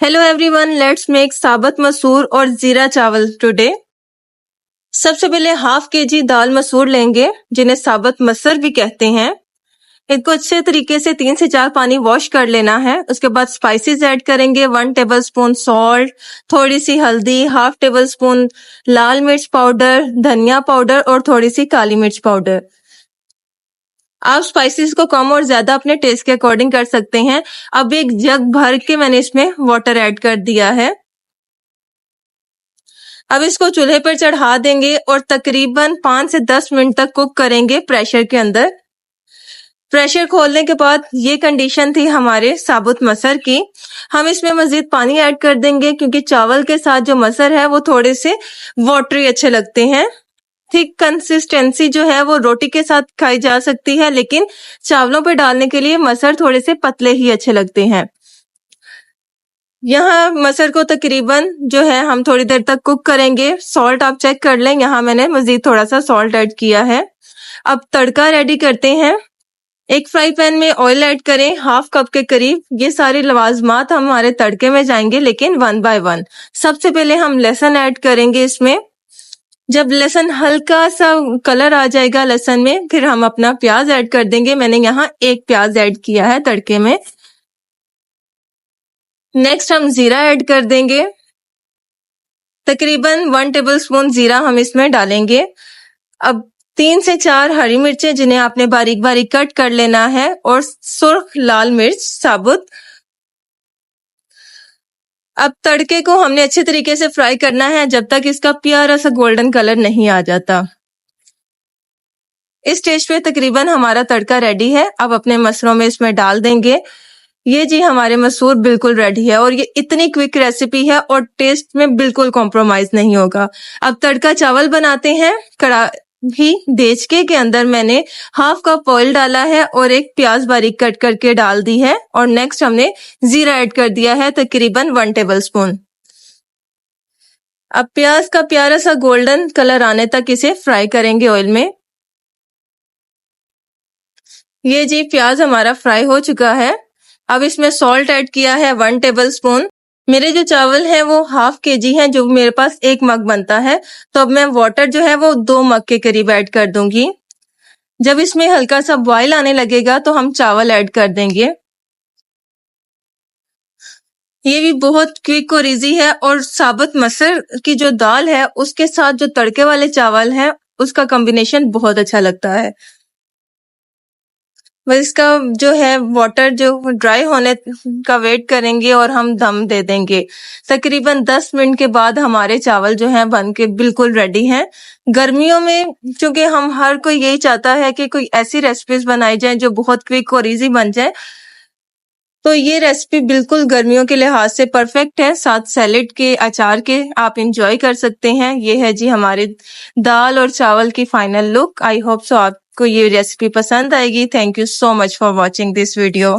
Hello everyone, let's make साबुत मसूर और जीरा चावल टुडे। सबसे पहले हाफ केजी दाल मसूर लेंगे, जिन्हें साबुत मसर भी कहते हैं। इनको अच्छे तरीके से 3 से 4 पानी वॉश कर लेना है। उसके बाद स्पाइसेस ऐड करेंगे। 1 टेबलस्पून सॉल्ट, थोड़ी सी हल्दी, हाफ टेबल स्पून लाल मिर्च पाउडर, धनिया पाउडर और थोड़ी सी काली मिर्च पाउडर। आप स्पाइसेस को कम और ज्यादा अपने टेस्ट के अकॉर्डिंग कर सकते हैं। अब एक जग भर के मैंने इसमें वाटर ऐड कर दिया है। अब इसको चूल्हे पर चढ़ा देंगे और तकरीबन 5 से 10 मिनट तक कुक करेंगे प्रेशर के अंदर। प्रेशर खोलने के बाद ये कंडीशन थी हमारे साबुत मसर की। हम इसमें मजीद पानी ऐड कर देंगे क्योंकि चावल के साथ जो मसर है वो थोड़े से वाटरी अच्छे लगते हैं। थिक कंसिस्टेंसी जो है वो रोटी के साथ खाई जा सकती है, लेकिन चावलों पे डालने के लिए मसर थोड़े से पतले ही अच्छे लगते हैं। यहाँ मसर को तकरीबन जो है हम थोड़ी देर तक कुक करेंगे। सॉल्ट आप चेक कर लें, यहाँ मैंने मजीद थोड़ा सा सॉल्ट ऐड किया है। अब तड़का रेडी करते हैं। एक फ्राई पैन में ऑयल ऐड करें, हाफ कप के करीब। ये सारे लवाजमात हमारे तड़के में जाएंगे, लेकिन 1 बाय 1। सबसे पहले हम लहसुन ऐड करेंगे इसमें। जब लहसुन हल्का सा कलर आ जाएगा लहसुन में, फिर हम अपना प्याज ऐड कर देंगे। मैंने यहाँ 1 प्याज ऐड किया है तड़के में। नेक्स्ट हम जीरा ऐड कर देंगे। तकरीबन 1 टेबलस्पून जीरा हम इसमें डालेंगे। अब 3 से 4 हरी मिर्चें, जिन्हें आपने बारीक बारीक कट कर लेना है, और सुर्ख लाल मिर्च साबुत। अब तड़के को हमने अच्छे तरीके से फ्राई करना है जब तक इसका प्यारा सा गोल्डन कलर नहीं आ जाता। इस स्टेज पे तकरीबन हमारा तड़का रेडी है। अब अपने मसरों में इसमें डाल देंगे। ये जी हमारे मसूर बिल्कुल रेडी है और ये इतनी क्विक रेसिपी है और टेस्ट में बिल्कुल कॉम्प्रोमाइज नहीं होगा। अब तड़का चावल बनाते हैं। कढ़ाई देचके के अंदर मैंने हाफ कप ऑयल डाला है और 1 प्याज बारीक कट करके डाल दी है, और नेक्स्ट हमने जीरा ऐड कर दिया है तकरीबन 1 टेबलस्पून। अब प्याज का प्यारा सा गोल्डन कलर आने तक इसे फ्राई करेंगे ऑयल में। ये जी प्याज हमारा फ्राई हो चुका है। अब इसमें सॉल्ट ऐड किया है 1 टेबलस्पून। मेरे जो चावल हैं वो हाफ केजी हैं, जो मेरे पास 1 मग बनता है, तो अब मैं वाटर जो है वो 2 मग के करीब ऐड कर दूंगी। जब इसमें हल्का सा बॉयल आने लगेगा तो हम चावल ऐड कर देंगे। ये भी बहुत क्विक और इजी है, और साबुत मसर की जो दाल है उसके साथ जो तड़के वाले चावल हैं उसका कॉम्बिनेशन बहुत अच्छा लगता है। बस इसका जो है वाटर जो ड्राई होने का वेट करेंगे और हम दम दे देंगे। तकरीबन 10 मिनट के बाद हमारे चावल जो हैं बन के बिल्कुल रेडी हैं। गर्मियों में चूंकि हम हर कोई यही चाहता है कि कोई ऐसी रेसिपीज बनाई जाए जो बहुत क्विक और इजी बन जाए, तो ये रेसिपी बिल्कुल गर्मियों के लिहाज से परफेक्ट है। साथ सैलेड के, अचार के आप इंजॉय कर सकते हैं। ये है जी हमारे दाल और चावल की final look. I hope so आपको ये रेसिपी पसंद आएगी। Thank you so much for watching this video.